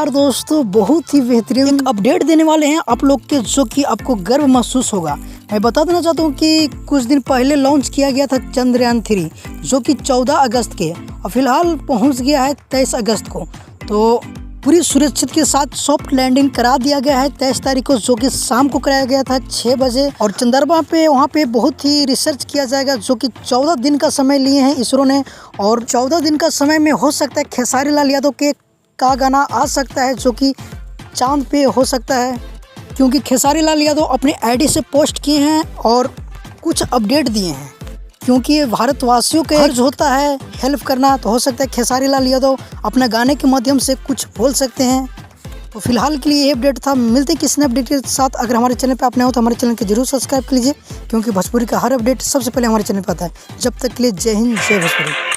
नमस्कार दोस्तों, बहुत ही बेहतरीन एक अपडेट देने वाले हैं आप लोग के, जो कि आपको गर्व महसूस होगा। मैं बता देना चाहता हूं कि कुछ दिन पहले लॉन्च किया गया था चंद्रयान 3, जो कि 14 अगस्त के और फिलहाल पहुंच गया है 23 अगस्त को। तो पूरी सुरक्षित के साथ सॉफ्ट लैंडिंग करा दिया गया है 23 तारीख को, जो कि शाम को कराया गया था 6 बजे। और चंद्रमा पे वहाँ पे बहुत ही रिसर्च किया जाएगा, जो कि 14 दिन का समय लिए हैं इसरो ने। और 14 दिन का समय में हो सकता है खेसारी लाल यादव के का गाना आ सकता है, जो कि चांद पे हो सकता है, क्योंकि खेसारी लाल यादव अपने आईडी से पोस्ट किए हैं और कुछ अपडेट दिए हैं। क्योंकि भारतवासियों का फर्ज होता है हेल्प करना, तो हो सकता है खेसारी लाल यादव अपने गाने के माध्यम से कुछ बोल सकते हैं। तो फिलहाल के लिए ये अपडेट था। मिलते हैं किसी अपडेट के साथ। अगर हमारे चैनल पे आप नए हो तो हमारे चैनल को जरूर सब्सक्राइब कर लीजिए, क्योंकि भोजपुरी का हर अपडेट सबसे पहले हमारे चैनल पर आता है। जब तक के लिए जय हिंद, जय भोजपुरी।